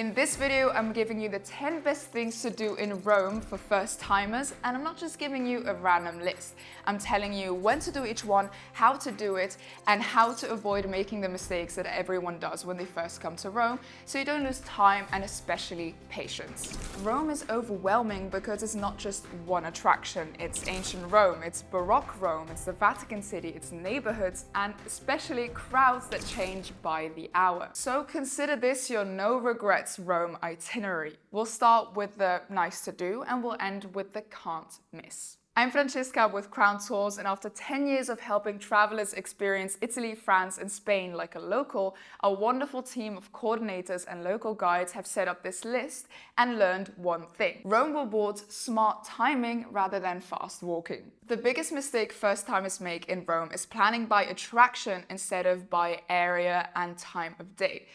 In this video, I'm giving you the 10 best things to do in Rome for first timers, and I'm not just giving you a random list. I'm telling you when to do each one, how to do it, and how to avoid making the mistakes that everyone does when they first come to Rome, so you don't lose time and especially patience. Rome is overwhelming because it's not just one attraction. It's ancient Rome, it's Baroque Rome, it's the Vatican City, it's neighborhoods, and especially crowds that change by the hour. So consider this your no regrets Rome itinerary. We'll start with the nice to do and we'll end with the can't miss. I'm Francesca with Crown Tours, and after 10 years of helping travelers experience Italy, France and Spain like a local, a wonderful team of coordinators and local guides have set up this list and learned one thing. Rome rewards smart timing rather than fast walking. The biggest mistake first-timers make in Rome is planning by attraction instead of by area and time of day.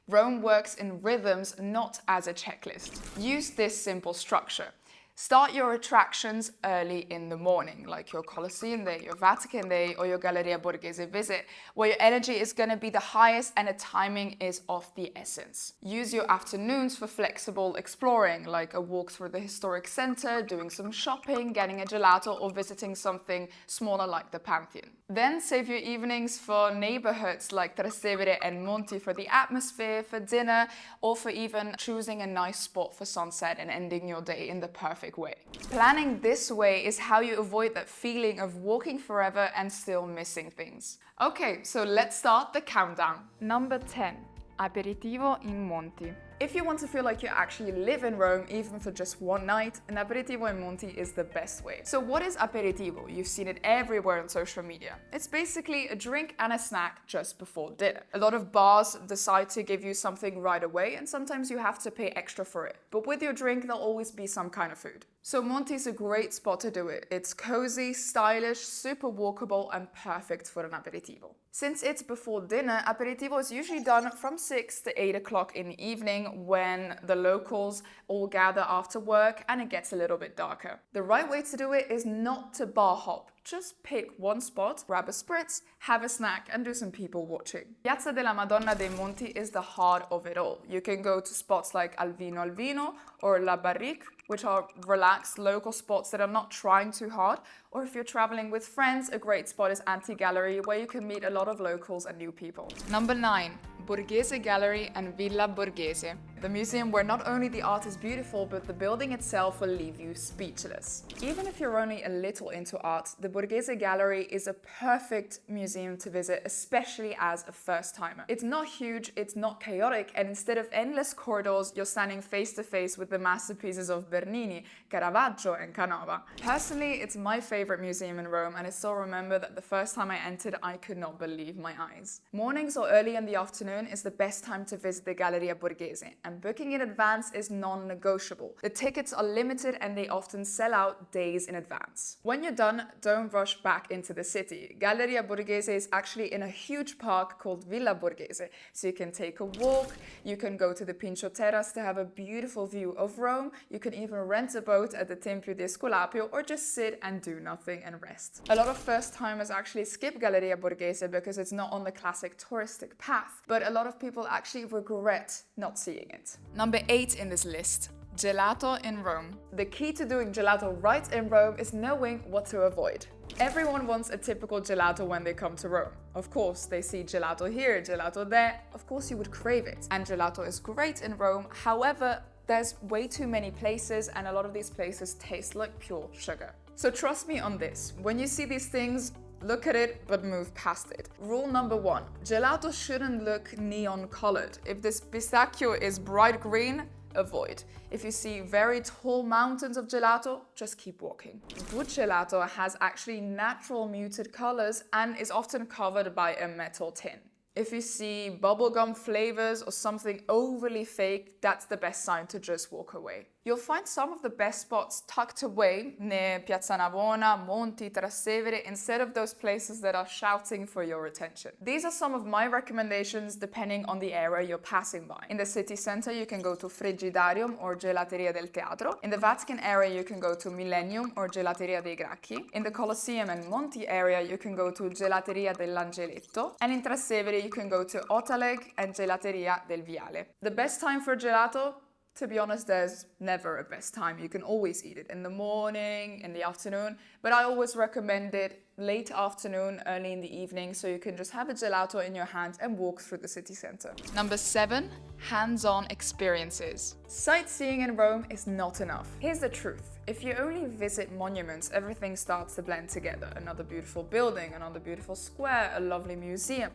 Rome works in rhythms, not as a checklist. Use this simple structure. Start your attractions early in the morning, like your Colosseum day, your Vatican day, or your Galleria Borghese visit, where your energy is going to be the highest and the timing is of the essence. Use your afternoons for flexible exploring, like a walk through the historic center, doing some shopping, getting a gelato, or visiting something smaller like the Pantheon. Then save your evenings for neighborhoods like Trastevere and Monti for the atmosphere, for dinner, or for even choosing a nice spot for sunset and ending your day in the perfect way. Planning this way is how you avoid that feeling of walking forever and still missing things. Okay, so let's start the countdown. Number 10. Aperitivo in Monti. If you want to feel like you actually live in Rome, even for just one night, an aperitivo in Monti is the best way. So what is aperitivo? You've seen it everywhere on social media. It's basically a drink and a snack just before dinner. A lot of bars decide to give you something right away, and sometimes you have to pay extra for it. But with your drink, there'll always be some kind of food. So Monti is a great spot to do it. It's cozy, stylish, super walkable, and perfect for an aperitivo. Since it's before dinner, aperitivo is usually done from 6 to 8 o'clock in the evening, when the locals all gather after work and it gets a little bit darker. The right way to do it is not to bar hop. Just pick one spot, grab a spritz, have a snack and do some people watching. Piazza della Madonna dei Monti is the heart of it all. You can go to spots like Al Vino or La Barrique, which are relaxed local spots that are not trying too hard. Or if you're traveling with friends, a great spot is Gallery, where you can meet a lot of locals and new people. Number 9. Borghese Gallery and Villa Borghese. The museum where not only the art is beautiful, but the building itself will leave you speechless. Even if you're only a little into art, the Borghese Gallery is a perfect museum to visit, especially as a first-timer. It's not huge, it's not chaotic, and instead of endless corridors, you're standing face to face with the masterpieces of Bernini, Caravaggio, and Canova. Personally, it's my favorite museum in Rome, and I still remember that the first time I entered, I could not believe my eyes. Mornings or early in the afternoon is the best time to visit the Galleria Borghese, and booking in advance is non-negotiable. The tickets are limited and they often sell out days in advance. When you're done, don't rush back into the city. Galleria Borghese is actually in a huge park called Villa Borghese, so you can take a walk, you can go to the Pincio Terrace to have a beautiful view of Rome, you can even rent a boat at the Tempio di Esculapio or just sit and do nothing and rest. A lot of first-timers actually skip Galleria Borghese because it's not on the classic touristic path, but a lot of people actually regret not seeing it. Number 8 in this list. Gelato in Rome. The key to doing gelato right in Rome is knowing what to avoid. Everyone wants a typical gelato when they come to Rome. Of course, they see gelato here, gelato there. Of course, you would crave it. And gelato is great in Rome. However, there's way too many places, and a lot of these places taste like pure sugar. So trust me on this. When you see these things, look at it, but move past it. Rule number 1, gelato shouldn't look neon colored. If this pistachio is bright green, avoid. If you see very tall mountains of gelato, just keep walking. Good gelato has actually natural muted colors and is often covered by a metal tin. If you see bubblegum flavors or something overly fake, that's the best sign to just walk away. You'll find some of the best spots tucked away near Piazza Navona, Monti, Trastevere, instead of those places that are shouting for your attention. These are some of my recommendations depending on the area you're passing by. In the city center, you can go to Frigidarium or Gelateria del Teatro. In the Vatican area, you can go to Millennium or Gelateria dei Gracchi. In the Colosseum and Monti area, you can go to Gelateria dell'Angeletto. And in Trastevere, you can go to Otaleg and Gelateria del Viale. The best time for gelato? To be honest, there's never a best time. You can always eat it in the morning, in the afternoon, but I always recommend it late afternoon, early in the evening, so you can just have a gelato in your hand and walk through the city center. Number 7, hands-on experiences. Sightseeing in Rome is not enough. Here's the truth. If you only visit monuments, everything starts to blend together. Another beautiful building, another beautiful square, a lovely museum.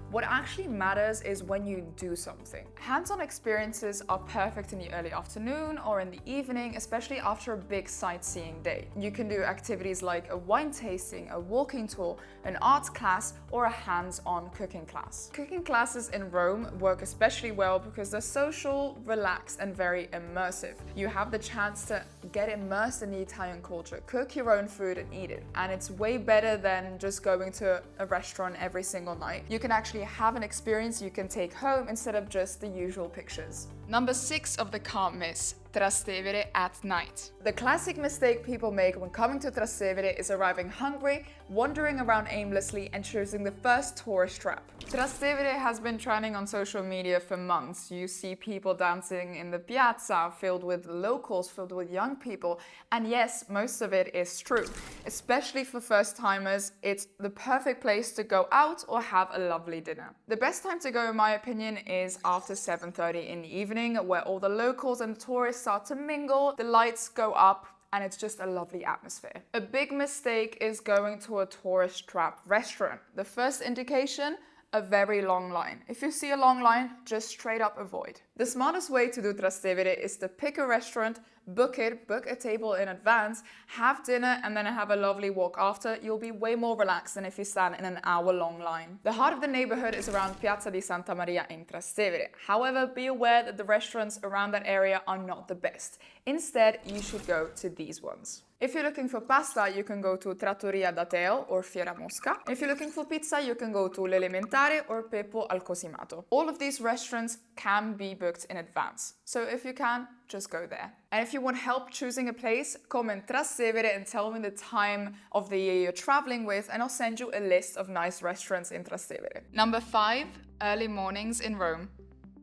What actually matters is when you do something. Hands-on experiences are perfect in the early afternoon or in the evening, especially after a big sightseeing day. You can do activities like a wine tasting, a walking tour, an arts class, or a hands-on cooking class. Cooking classes in Rome work especially well because they're social, relaxed, and very immersive. You have the chance to get immersed in the Italian culture, cook your own food and eat it. And it's way better than just going to a restaurant every single night. You can actually have an experience you can take home instead of just the usual pictures. Number 6 of the can't miss, Trastevere at night. The classic mistake people make when coming to Trastevere is arriving hungry, wandering around aimlessly, and choosing the first tourist trap. Trastevere has been trending on social media for months. You see people dancing in the piazza, filled with locals, filled with young people, and yes, most of it is true. Especially for first-timers, it's the perfect place to go out or have a lovely dinner. The best time to go, in my opinion, is after 7:30 in the evening, where all the locals and tourists start to mingle, the lights go up, and it's just a lovely atmosphere. A big mistake is going to a tourist trap restaurant. The first indication, a very long line. If you see a long line, just straight up avoid. The smartest way to do Trastevere is to pick a restaurant, book a table in advance, have dinner, and then have a lovely walk after. You'll be way more relaxed than if you stand in an hour-long line. The heart of the neighborhood is around Piazza di Santa Maria in Trastevere. However, be aware that the restaurants around that area are not the best. Instead, you should go to these ones. If you're looking for pasta, you can go to Trattoria da Teo or Fiera Mosca. If you're looking for pizza, you can go to L'Elementare or Peppo al Cosimato. All of these restaurants can be booked in advance, so if you can, just go there. And if you want help choosing a place, comment Trastevere and tell me the time of the year you're traveling with, and I'll send you a list of nice restaurants in Trastevere. Number 5, early mornings in Rome.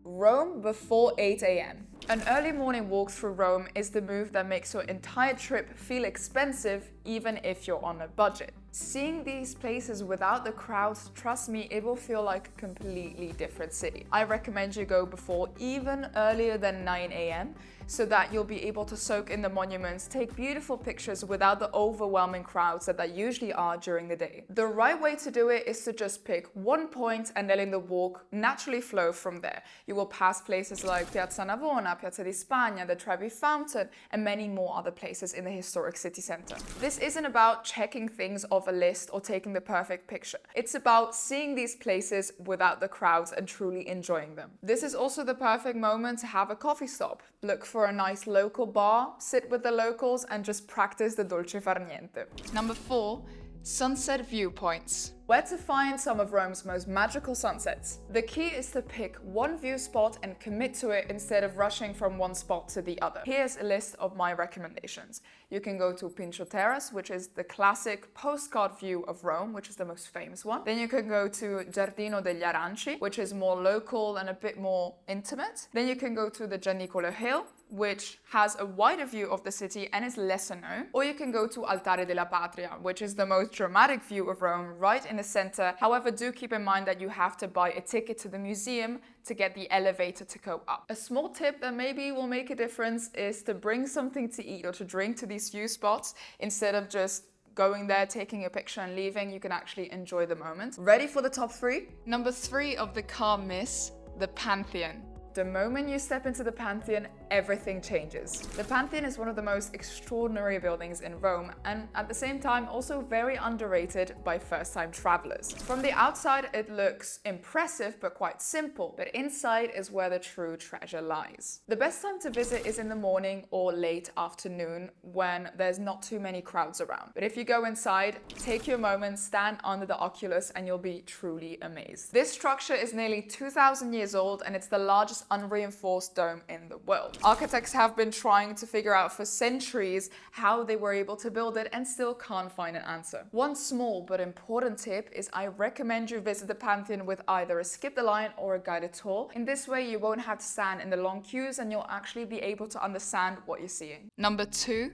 Rome before 8 a.m. An early morning walk through Rome is the move that makes your entire trip feel expensive, even if you're on a budget. Seeing these places without the crowds, trust me, it will feel like a completely different city. I recommend you go before even earlier than 9 a.m. so that you'll be able to soak in the monuments, take beautiful pictures without the overwhelming crowds that there usually are during the day. The right way to do it is to just pick one point and letting the walk naturally flow from there. You will pass places like Piazza Navona, Piazza di Spagna, the Trevi Fountain, and many more other places in the historic city center. This isn't about checking things off a list or taking the perfect picture. It's about seeing these places without the crowds and truly enjoying them. This is also the perfect moment to have a coffee stop. Look for a nice local bar, sit with the locals, and just practice the dolce far niente. Number 4, sunset viewpoints. Where to find some of Rome's most magical sunsets? The key is to pick one view spot and commit to it instead of rushing from one spot to the other. Here's a list of my recommendations. You can go to Pincio Terrace, which is the classic postcard view of Rome, which is the most famous one. Then you can go to Giardino degli Aranci, which is more local and a bit more intimate. Then you can go to the Gianicolo Hill, which has a wider view of the city and is lesser known. Or you can go to Altare della Patria, which is the most dramatic view of Rome right in the center. However, do keep in mind that you have to buy a ticket to the museum to get the elevator to go up. A small tip that maybe will make a difference is to bring something to eat or to drink to these view spots instead of just going there, taking a picture and leaving. You can actually enjoy the moment. Ready for the top 3? Number 3 of the can't miss, the Pantheon. The moment you step into the Pantheon, everything changes. The Pantheon is one of the most extraordinary buildings in Rome and at the same time also very underrated by first-time travelers. From the outside it looks impressive but quite simple, but inside is where the true treasure lies. The best time to visit is in the morning or late afternoon when there's not too many crowds around. But if you go inside, take your moment, stand under the oculus and you'll be truly amazed. This structure is nearly 2,000 years old and it's the largest unreinforced dome in the world. Architects have been trying to figure out for centuries how they were able to build it and still can't find an answer. One small but important tip is I recommend you visit the Pantheon with either a skip the line or a guided tour. In this way you won't have to stand in the long queues and you'll actually be able to understand what you're seeing. Number 2,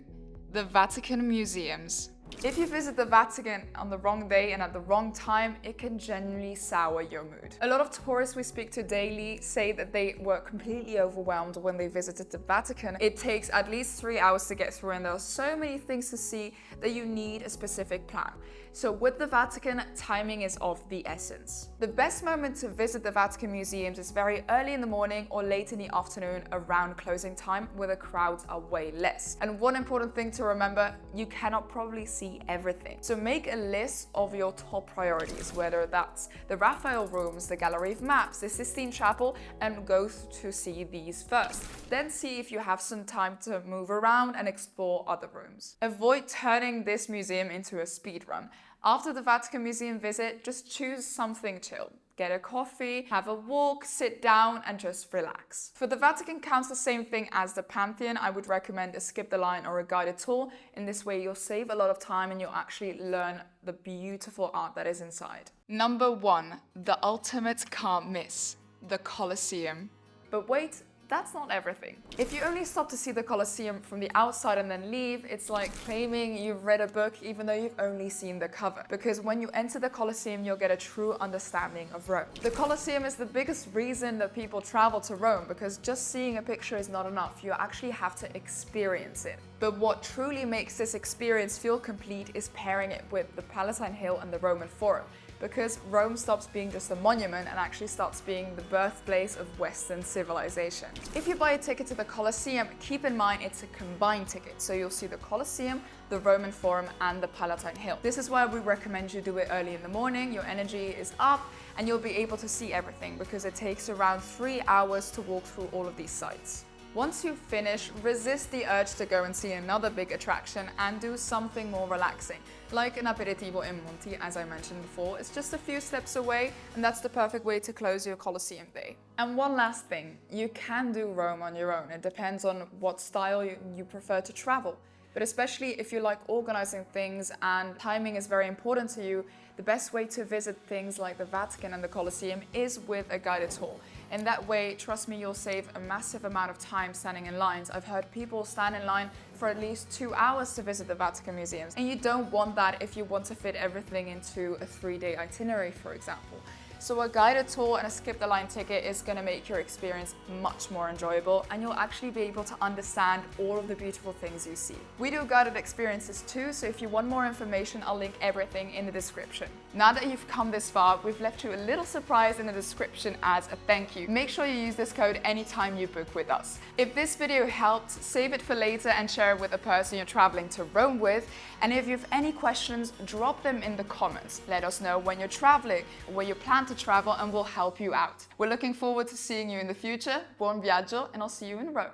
the Vatican Museums. If you visit the Vatican on the wrong day and at the wrong time, it can genuinely sour your mood. A lot of tourists we speak to daily say that they were completely overwhelmed when they visited the Vatican. It takes at least 3 hours to get through and there are so many things to see that you need a specific plan. So with the Vatican, timing is of the essence. The best moment to visit the Vatican Museums is very early in the morning or late in the afternoon around closing time where the crowds are way less. And one important thing to remember, you cannot probably see everything. So make a list of your top priorities, whether that's the Raphael rooms, the Gallery of Maps, the Sistine Chapel, and go to see these first. Then see if you have some time to move around and explore other rooms. Avoid turning this museum into a speed run. After the Vatican Museum visit, just choose something chill. Get a coffee, have a walk, sit down and just relax. For the Vatican counts the same thing as the Pantheon, I would recommend a skip the line or a guided tour. In this way you'll save a lot of time and you'll actually learn the beautiful art that is inside. Number 1, the ultimate can't miss, the Colosseum. But wait, that's not everything. If you only stop to see the Colosseum from the outside and then leave, it's like claiming you've read a book even though you've only seen the cover. Because when you enter the Colosseum, you'll get a true understanding of Rome. The Colosseum is the biggest reason that people travel to Rome because just seeing a picture is not enough. You actually have to experience it. But what truly makes this experience feel complete is pairing it with the Palatine Hill and the Roman Forum. Because Rome stops being just a monument and actually starts being the birthplace of Western civilization. If you buy a ticket to the Colosseum, keep in mind it's a combined ticket, so you'll see the Colosseum, the Roman Forum and the Palatine Hill. This is why we recommend you do it early in the morning, your energy is up and you'll be able to see everything because it takes around 3 hours to walk through all of these sites. Once you finish, resist the urge to go and see another big attraction and do something more relaxing, like an Aperitivo in Monti, as I mentioned before. It's just a few steps away and that's the perfect way to close your Colosseum day. And one last thing, you can do Rome on your own. It depends on what style you prefer to travel. But especially if you like organizing things and timing is very important to you, the best way to visit things like the Vatican and the Colosseum is with a guided tour. In that way, trust me, you'll save a massive amount of time standing in lines. I've heard people stand in line for at least 2 hours to visit the Vatican Museums. And you don't want that if you want to fit everything into a 3-day itinerary, for example. So a guided tour and a skip the line ticket is going to make your experience much more enjoyable and you'll actually be able to understand all of the beautiful things you see. We do guided experiences too, so if you want more information, I'll link everything in the description. Now that you've come this far, we've left you a little surprise in the description as a thank you. Make sure you use this code anytime you book with us. If this video helped, save it for later and share it with a person you're traveling to Rome with. And if you have any questions, drop them in the comments. Let us know when you're traveling, where you plan to travel, and we'll help you out. We're looking forward to seeing you in the future. Buon viaggio, and I'll see you in Rome.